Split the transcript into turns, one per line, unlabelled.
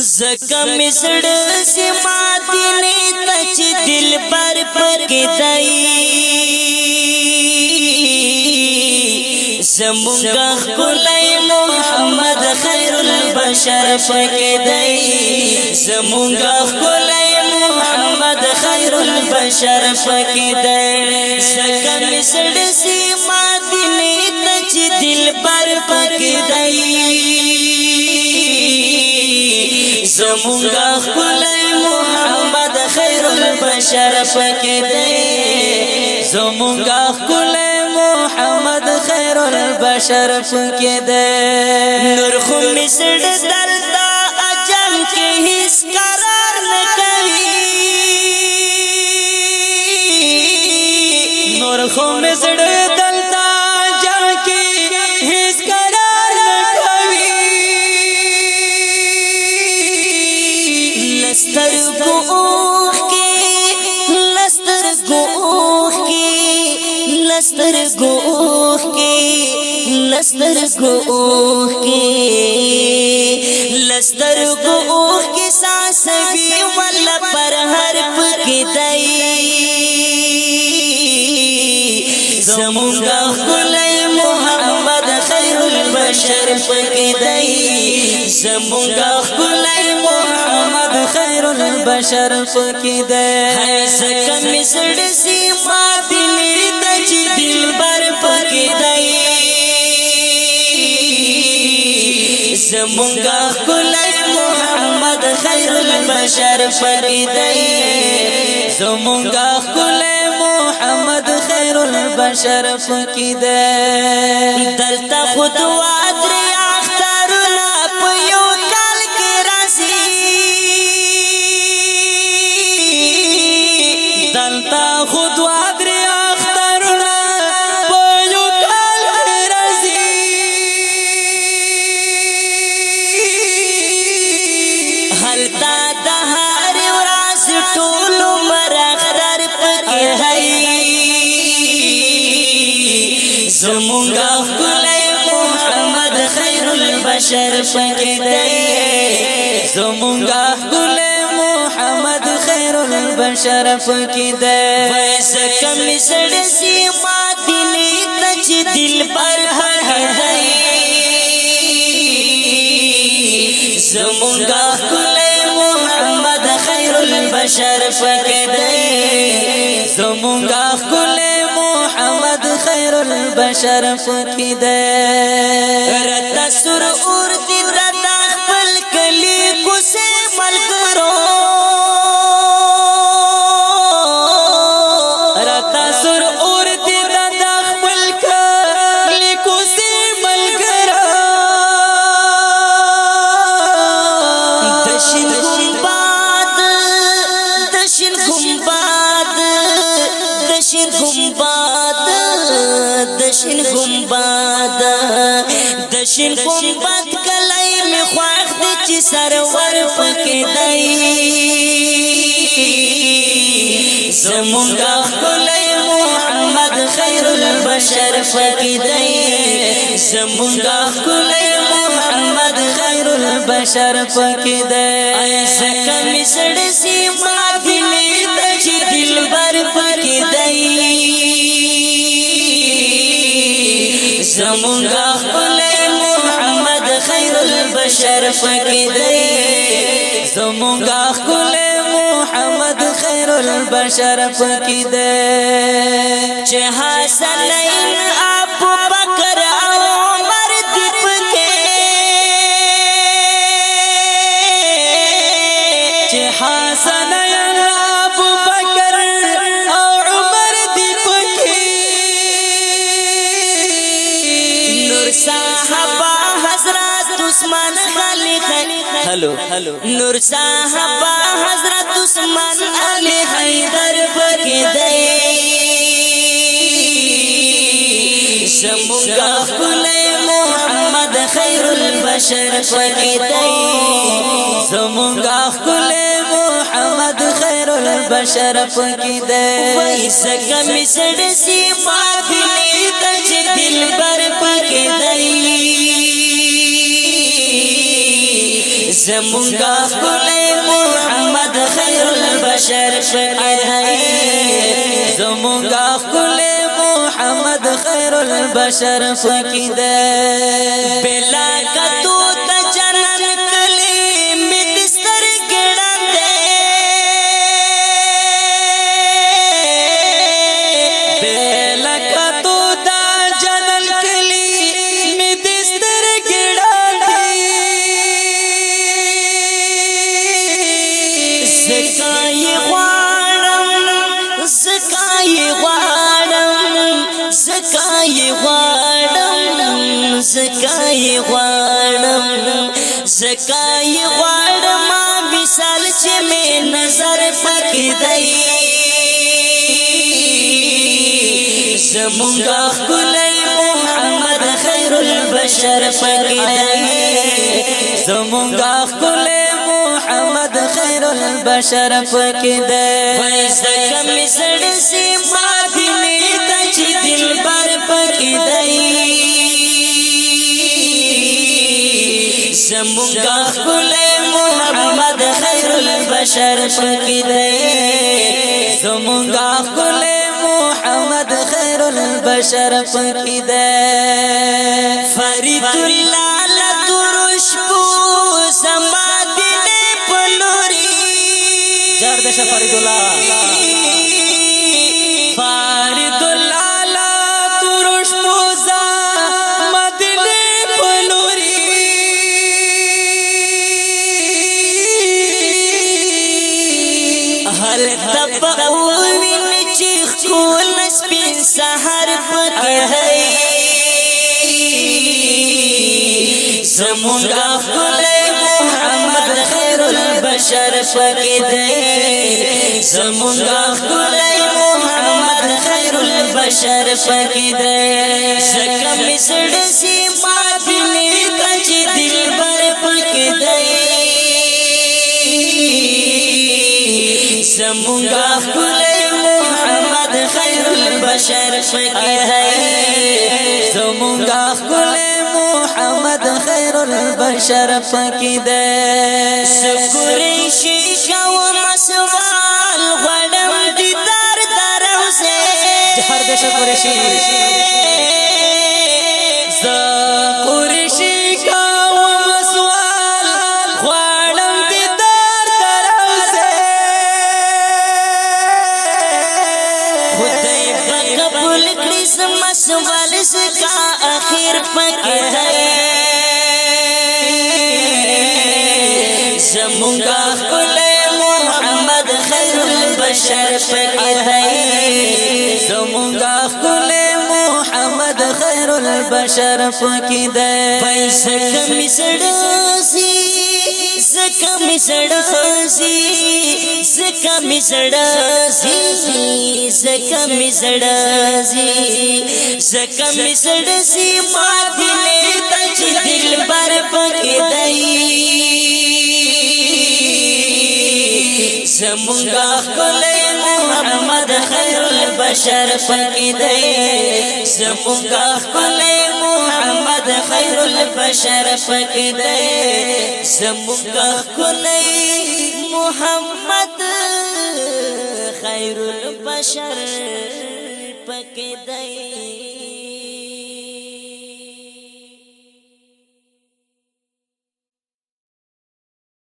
زکه مسړ سما دیني تچ دل پر پکې دای زمونږه خلای محمد خیر البشر پکې دای زمونږه خلای محمد خیر البشر پکې دای زکه مسړ سما دیني تچ دل پر پکې دای زمونږه خلای محمد خیر البشر پکې دی زمونږه خلای محمد خیر البشر پکې دی نور خو مسړ دلتا اجم کې هیڅ قرار نه کوي نور خو مسړ دلتا اجم کې هیڅ قرار نه کوي لستر گوخ کی لستر گوخ کی لستر گوخ کی لستر گوخ کی لستر گوخ کی سانس بھی والا پر ہر پکی دائی زمونگا خلای محمد خیر البشر پکی دائی زمونگا خلای محمد خیر البشر پکې ده زکه مسړ سما دلی تچ دل بر پکې ده زمونږه خلای محمد خیر البشر پکې ده زمونږه خلای محمد خیر البشر پکې ده دلته خطوات ریاخترونه په یو کال کې راځي دلتا خود وادری اخترنا پایو کال رزی حلتا دهار وراس طولو مرخدر پکی ہے زمونگا خلای محمد خیر البشر پکی دے زمونگا خلای محمد خیر البشر پکې ده زکه مسړ سما دلی تچ دل پر هر دی زمونږه خلای محمد خیر البشر پکې ده زمونږه خلای محمد خیر البشر پکې ده رتا سر اور دې رتا خپل کلی کو سے ملګرو دشن گنبد کلی می خواخ دی چی سرور پکی دی زمونگا خلای محمد خیر البشر پکی دی زمونگا خلای محمد خیر البشر پکی دی زکا مسڑ سیما دلی تچ دل بر پکی دی زمونگا خلای محمد خیر البشر پکې دی زمونگا خلای محمد خیر البشر پکې دی چې حسنین ابو بکر او عمر دی پکې چې حسنین ابو بکر او عمر دی پکې نور صحابه حضرت عثمان علی هلو نور صحابه حضرت عثمان علی حیدر پکې دی زمونږه خلای محمد خیر البشر پکې دی زمونږه خلای محمد خیر البشر پکې دی زکه مسړ سما دلی تچ دل بر پکې دی زمونگا خلی محمد خیر البشر پکدئی زمونگا خلی محمد خیر البشر پکدئی بلا کتو تا جنن کلی می دستر گڑن دے بلا کتو تا جنن کلی می دستر گڑن دے زکای غوارم زکای غوارم زکای غوارم زکای غوارم زکای غوارم مثال چې می نظر پکدئی زمونگا خلی محمد خیر البشر پکدئی زمونگا خلی محمد خیر البشر پکدئی ویسا کمی سڑسی مادنی تچ دل بر پکدئی زمونگا خلی محمد خیر البشر پکدئی زمونگا خلی محمد خیر البشر پکدئی فرید اللہ لدرش بو زمادن پلوری جردش فرید اللہ فرید اللہ لدرش بو زمادن پلوری هل تبعوین چیخ کول سپین سحر پکدئی زمونگا خلی محمد خیر البشر پکدئی زمونگا خلی محمد خیر البشر پکدئی زکم سڑسی مادنی تچ دل بر پکدئی زمونگا خلی محمد خیر البشر پکدئی زمونگا خلی محمد خیر البشر پکدئی سکریشی کوم سوال غړم دیدار دروزه جهر د شکریشی سکریشی کوم سوال غړم دیدار دروزه خدای قبول کړي زما سوال زکا اخر پکدئی زمونگا خلی محمد خیر البشر پکدئی زمونگا خلی محمد خیر البشر پکدئی پیسہ کمی سڑسی زکمی سڑسی زکمی سڑسی زکمی سڑسی زکمی سڑسی مادنی تچ دل بر پکدئی زمونگا خلی محمد خیر البشر پکدئی زمونگا خلی محمد خیر البشر پکدئی زمونگا خلی محمد خیر البشر پکدئی